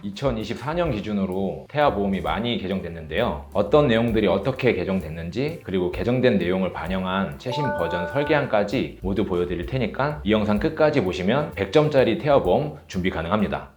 2024년 기준으로 태아보험이 많이 개정됐는데요. 어떤 내용들이 어떻게 개정됐는지, 그리고 개정된 내용을 반영한 최신 버전 설계안까지 모두 보여드릴 테니까 이 영상 끝까지 보시면 100점짜리 태아보험 준비 가능합니다.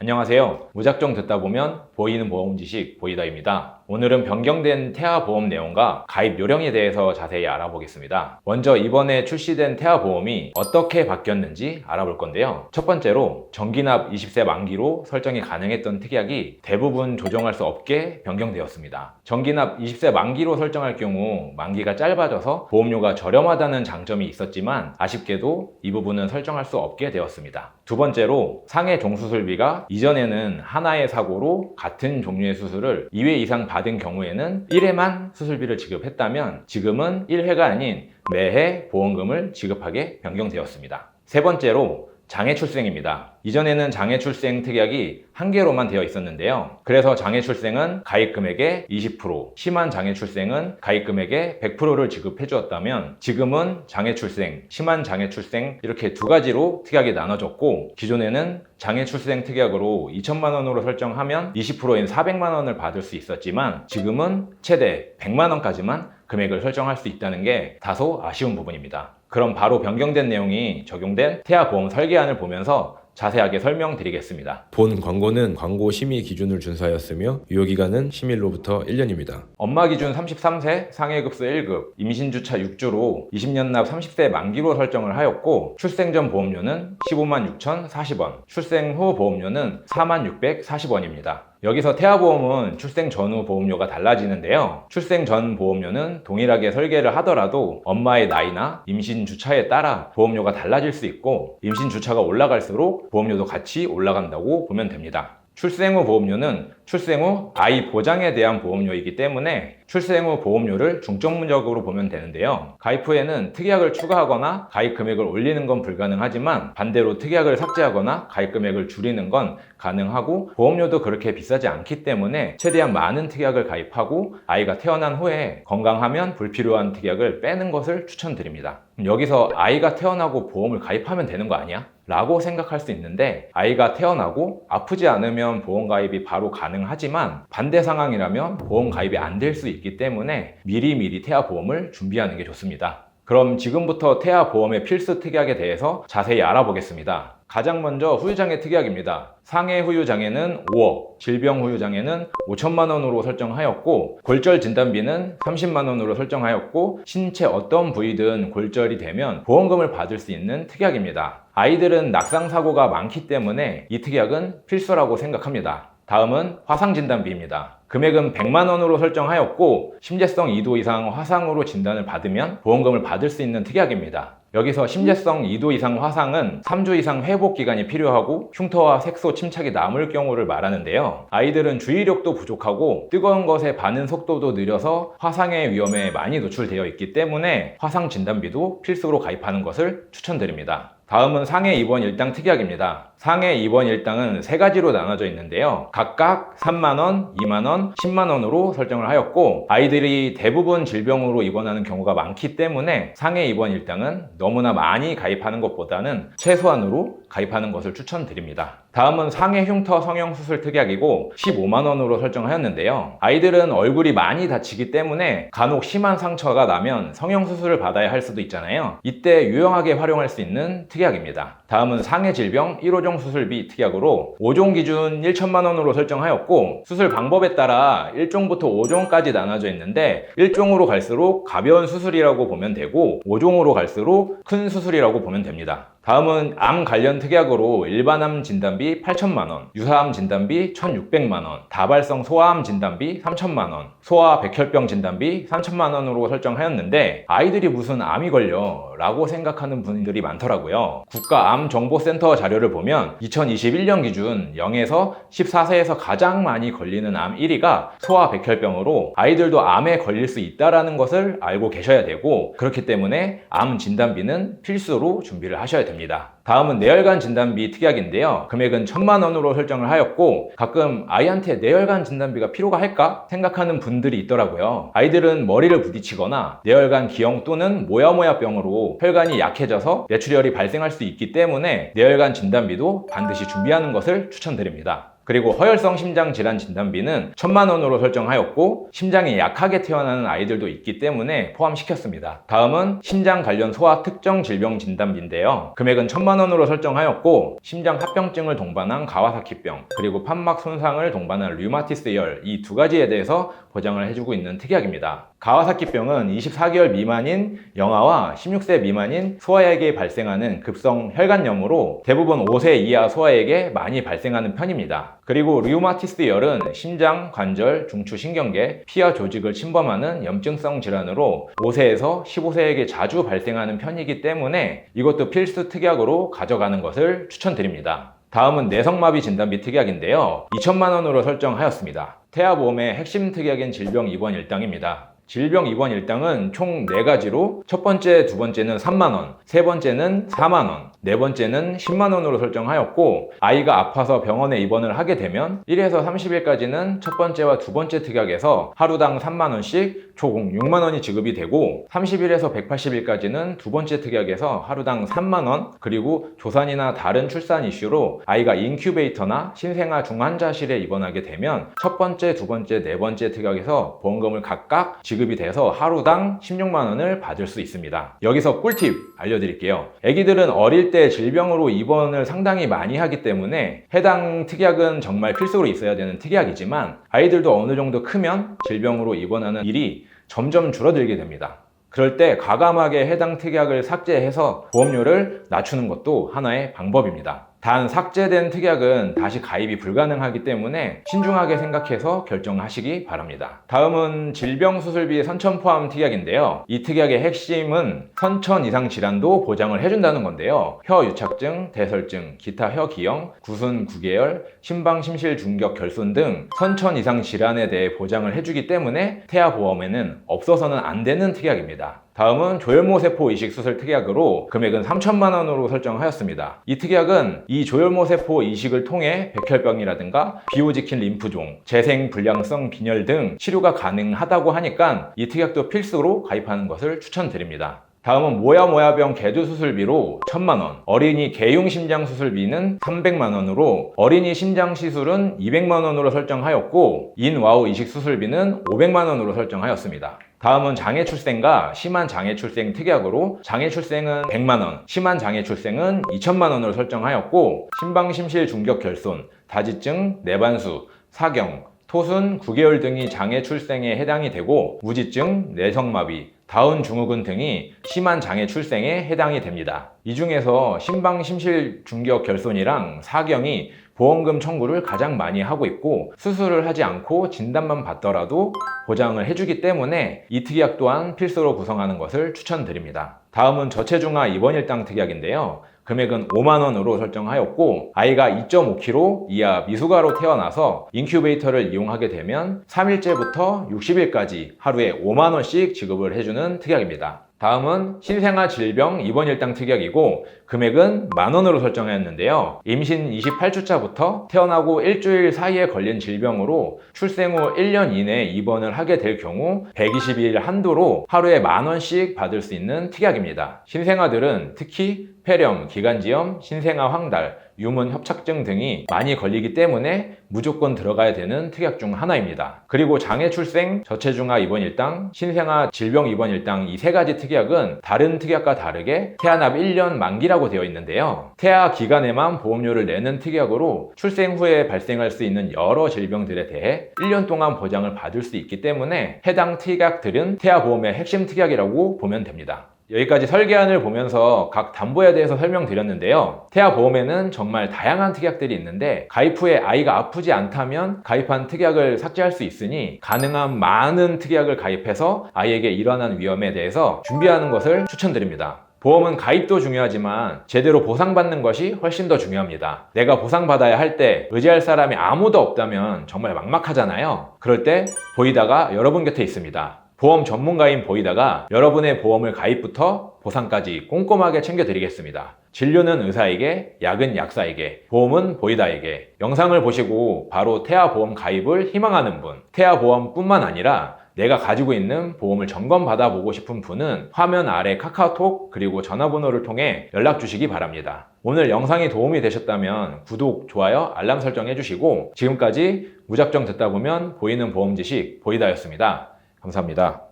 안녕하세요. 무작정 듣다 보면 보이는 보험 지식 보이다입니다. 오늘은 변경된 태아보험 내용과 가입 요령에 대해서 자세히 알아보겠습니다. 먼저 이번에 출시된 태아보험이 어떻게 바뀌었는지 알아볼 건데요. 첫 번째로 정기납 20세 만기로 설정이 가능했던 특약이 대부분 조정할 수 없게 변경되었습니다. 정기납 20세 만기로 설정할 경우 만기가 짧아져서 보험료가 저렴하다는 장점이 있었지만 아쉽게도 이 부분은 설정할 수 없게 되었습니다. 두 번째로 상해 종수술비가 이전에는 하나의 사고로 같은 종류의 수술을 2회 이상 받은 경우에는 1회만 수술비를 지급했다면 지금은 1회가 아닌 매해 보험금을 지급하게 변경되었습니다. 세 번째로 장애출생입니다. 이전에는 장애출생 특약이 한 개로만 되어 있었는데요. 그래서 장애출생은 가입금액의 20%, 심한 장애출생은 가입금액의 100%를 지급해 주었다면 지금은 장애출생, 심한 장애출생 이렇게 두 가지로 특약이 나눠졌고, 기존에는 장애출생 특약으로 2천만 원으로 설정하면 20%인 400만 원을 받을 수 있었지만 지금은 최대 100만 원까지만 금액을 설정할 수 있다는 게 다소 아쉬운 부분입니다. 그럼 바로 변경된 내용이 적용된 태아보험 설계안을 보면서 자세하게 설명드리겠습니다. 본 광고는 광고 심의 기준을 준수하였으며 유효기간은 심의로부터 1년입니다. 엄마 기준 33세, 상해급수 1급, 임신주차 6주로 20년 납 30세 만기로 설정을 하였고, 출생 전 보험료는 15만 6,040원, 출생 후 보험료는 4만 640원입니다. 여기서 태아보험은 출생 전후 보험료가 달라지는데요. 출생 전 보험료는 동일하게 설계를 하더라도 엄마의 나이나 임신 주차에 따라 보험료가 달라질 수 있고, 임신 주차가 올라갈수록 보험료도 같이 올라간다고 보면 됩니다. 출생 후 보험료는 출생 후 아이 보장에 대한 보험료이기 때문에 출생 후 보험료를 중점적으로 보면 되는데요. 가입 후에는 특약을 추가하거나 가입 금액을 올리는 건 불가능하지만 반대로 특약을 삭제하거나 가입 금액을 줄이는 건 가능하고, 보험료도 그렇게 비싸지 않기 때문에 최대한 많은 특약을 가입하고 아이가 태어난 후에 건강하면 불필요한 특약을 빼는 것을 추천드립니다. 여기서 아이가 태어나고 보험을 가입하면 되는 거 아니야? 라고 생각할 수 있는데, 아이가 태어나고 아프지 않으면 보험 가입이 바로 가능하지만 반대 상황이라면 보험 가입이 안 될 수 있기 때문에 미리미리 태아보험을 준비하는 게 좋습니다. 그럼 지금부터 태아보험의 필수 특약에 대해서 자세히 알아보겠습니다. 가장 먼저 후유장애 특약입니다. 상해 후유장애는 5억, 질병 후유장애는 5천만 원으로 설정하였고, 골절 진단비는 30만 원으로 설정하였고, 신체 어떤 부위든 골절이 되면 보험금을 받을 수 있는 특약입니다. 아이들은 낙상사고가 많기 때문에 이 특약은 필수라고 생각합니다. 다음은 화상진단비입니다. 금액은 100만 원으로 설정하였고, 심재성 2도 이상 화상으로 진단을 받으면 보험금을 받을 수 있는 특약입니다. 여기서 심재성 2도 이상 화상은 3주 이상 회복 기간이 필요하고 흉터와 색소 침착이 남을 경우를 말하는데요. 아이들은 주의력도 부족하고 뜨거운 것에 반응 속도도 느려서 화상의 위험에 많이 노출되어 있기 때문에 화상 진단비도 필수로 가입하는 것을 추천드립니다. 다음은 상해 입원 일당 특약입니다. 상해 입원 일당은 세 가지로 나눠져 있는데요. 각각 3만원, 2만원, 10만원으로 설정을 하였고, 아이들이 대부분 질병으로 입원하는 경우가 많기 때문에 상해 입원 일당은 너무나 많이 가입하는 것보다는 최소한으로 가입하는 것을 추천드립니다. 다음은 상해 흉터 성형수술 특약이고 15만원으로 설정하였는데요. 아이들은 얼굴이 많이 다치기 때문에 간혹 심한 상처가 나면 성형수술을 받아야 할 수도 있잖아요. 이때 유용하게 활용할 수 있는 특약입니다. 다음은 상해 질병 1호종 수술비 특약으로 5종 기준 1천만 원으로 설정하였고, 수술 방법에 따라 1종부터 5종까지 나눠져 있는데 1종으로 갈수록 가벼운 수술이라고 보면 되고 5종으로 갈수록 큰 수술이라고 보면 됩니다. 다음은 암 관련 특약으로 일반암 진단비 8천만원, 유사암 진단비 1,600만원, 다발성 소아암 진단비 3천만원, 소아 백혈병 진단비 3천만원으로 설정하였는데, 아이들이 무슨 암이 걸려? 라고 생각하는 분들이 많더라고요. 국가암정보센터 자료를 보면 2021년 기준 0에서 14세에서 가장 많이 걸리는 암 1위가 소아 백혈병으로 아이들도 암에 걸릴 수 있다는 것을 알고 계셔야 되고, 그렇기 때문에 암 진단비는 필수로 준비를 하셔야 됩니다. 됩니다. 다음은 뇌혈관 진단비 특약인데요. 금액은 1,000만 원으로 설정을 하였고, 가끔 아이한테 뇌혈관 진단비가 필요가 할까 생각하는 분들이 있더라고요. 아이들은 머리를 부딪히거나 뇌혈관 기형 또는 모야모야병으로 혈관이 약해져서 뇌출혈이 발생할 수 있기 때문에 뇌혈관 진단비도 반드시 준비하는 것을 추천드립니다. 그리고 허혈성 심장 질환 진단비는 1,000만 원으로 설정하였고, 심장이 약하게 태어나는 아이들도 있기 때문에 포함시켰습니다. 다음은 심장 관련 소아 특정 질병 진단비인데요. 금액은 1,000만 원으로 설정하였고, 심장 합병증을 동반한 가와사키병, 그리고 판막 손상을 동반한 류마티스열, 이 두 가지에 대해서 보장을 해주고 있는 특약입니다. 가와사키병은 24개월 미만인 영아와 16세 미만인 소아에게 발생하는 급성 혈관염으로 대부분 5세 이하 소아에게 많이 발생하는 편입니다. 그리고 류마티스열은 심장, 관절, 중추, 신경계, 피와 조직을 침범하는 염증성 질환으로 5세에서 15세에게 자주 발생하는 편이기 때문에 이것도 필수 특약으로 가져가는 것을 추천드립니다. 다음은 뇌성마비 진단비 특약인데요. 2,000만 원으로 설정하였습니다. 태아보험의 핵심 특약인 질병 입원 일당입니다. 질병 입원 일당은 총 4가지로 첫 번째, 두 번째는 3만 원, 세 번째는 4만 원, 네 번째는 10만 원으로 설정하였고, 아이가 아파서 병원에 입원을 하게 되면 1에서 30일까지는 첫 번째와 두 번째 특약에서 하루당 3만 원씩 총 6만 원이 지급이 되고, 30일에서 180일까지는 두 번째 특약에서 하루당 3만 원, 그리고 조산이나 다른 출산 이슈로 아이가 인큐베이터나 신생아 중환자실에 입원하게 되면 첫 번째, 두 번째, 네 번째 특약에서 보험금을 각각 지급이 돼서 하루당 16만 원을 받을 수 있습니다. 여기서 꿀팁 알려드릴게요. 아기들은 어릴 때 질병으로 입원을 상당히 많이 하기 때문에 해당 특약은 정말 필수로 있어야 되는 특약이지만, 아이들도 어느 정도 크면 질병으로 입원하는 일이 점점 줄어들게 됩니다. 그럴 때 과감하게 해당 특약을 삭제해서 보험료를 낮추는 것도 하나의 방법입니다. 단 삭제된 특약은 다시 가입이 불가능하기 때문에 신중하게 생각해서 결정하시기 바랍니다. 다음은 질병수술비 선천 포함 특약인데요. 이 특약의 핵심은 선천 이상 질환도 보장을 해준다는 건데요. 혀유착증, 대설증, 기타 혀기형, 구순, 구개열, 심방심실 중격 결손 등 선천 이상 질환에 대해 보장을 해주기 때문에 태아보험에는 없어서는 안 되는 특약입니다. 다음은 조혈모세포 이식 수술 특약으로 금액은 3,000만 원으로 설정하였습니다. 이 특약은 이 조혈모세포 이식을 통해 백혈병이라든가 비호지킨 림프종, 재생불량성 빈혈 등 치료가 가능하다고 하니까 이 특약도 필수로 가입하는 것을 추천드립니다. 다음은 모야모야병 개두 수술비로 1,000만 원, 어린이 개용 심장 수술비는 300만 원으로 어린이 심장 시술은 200만 원으로 설정하였고, 인와우 이식 수술비는 500만 원으로 설정하였습니다. 다음은 장애출생과 심한 장애출생 특약으로 장애출생은 100만 원, 심한 장애출생은 2,000만 원으로 설정하였고, 심방심실 중격 결손, 다지증, 내반수, 사경, 토순, 9개월 등이 장애출생에 해당이 되고, 무지증, 뇌성마비, 다운 증후군 등이 심한 장애 출생에 해당이 됩니다. 이 중에서 심방심실 중격 결손이랑 사경이 보험금 청구를 가장 많이 하고 있고, 수술을 하지 않고 진단만 받더라도 보장을 해주기 때문에 이 특약 또한 필수로 구성하는 것을 추천드립니다. 다음은 저체중아 입원 일당 특약인데요. 금액은 5만 원으로 설정하였고, 아이가 2.5kg 이하 미숙아로 태어나서 인큐베이터를 이용하게 되면 3일째부터 60일까지 하루에 5만 원씩 지급을 해주는 특약입니다. 다음은 신생아 질병 입원 일당 특약이고, 금액은 10,000원으로 설정하였는데요. 임신 28주차부터 태어나고 일주일 사이에 걸린 질병으로 출생 후 1년 이내에 입원을 하게 될 경우 120일 한도로 하루에 10,000원씩 받을 수 있는 특약입니다. 신생아들은 특히 폐렴, 기관지염, 신생아 황달, 유문 협착증 등이 많이 걸리기 때문에 무조건 들어가야 되는 특약 중 하나입니다. 그리고 장애출생, 저체중아 입원 일당, 신생아 질병 입원 일당 이 세 가지 특약은 다른 특약과 다르게 태아납 1년 만기라고 되어 있는데요. 태아 기간에만 보험료를 내는 특약으로 출생 후에 발생할 수 있는 여러 질병들에 대해 1년 동안 보장을 받을 수 있기 때문에 해당 특약들은 태아보험의 핵심 특약이라고 보면 됩니다. 여기까지 설계안을 보면서 각 담보에 대해서 설명드렸는데요. 태아보험에는 정말 다양한 특약들이 있는데, 가입 후에 아이가 아프지 않다면 가입한 특약을 삭제할 수 있으니 가능한 많은 특약을 가입해서 아이에게 일어나는 위험에 대해서 준비하는 것을 추천드립니다. 보험은 가입도 중요하지만 제대로 보상받는 것이 훨씬 더 중요합니다. 내가 보상받아야 할 때 의지할 사람이 아무도 없다면 정말 막막하잖아요. 그럴 때 보이다가 여러분 곁에 있습니다. 보험 전문가인 보이다가 여러분의 보험을 가입부터 보상까지 꼼꼼하게 챙겨드리겠습니다. 진료는 의사에게, 약은 약사에게, 보험은 보이다에게. 영상을 보시고 바로 태아보험 가입을 희망하는 분, 태아보험뿐만 아니라 내가 가지고 있는 보험을 점검받아 보고 싶은 분은 화면 아래 카카오톡 그리고 전화번호를 통해 연락 주시기 바랍니다. 오늘 영상이 도움이 되셨다면 구독, 좋아요, 알람 설정 해주시고 지금까지 무작정 듣다 보면 보이는 보험 지식 보이다였습니다. 감사합니다.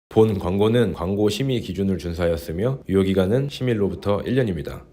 본 광고는 광고 심의 기준을 준수하였으며 유효기간은 심의로부터 1년입니다.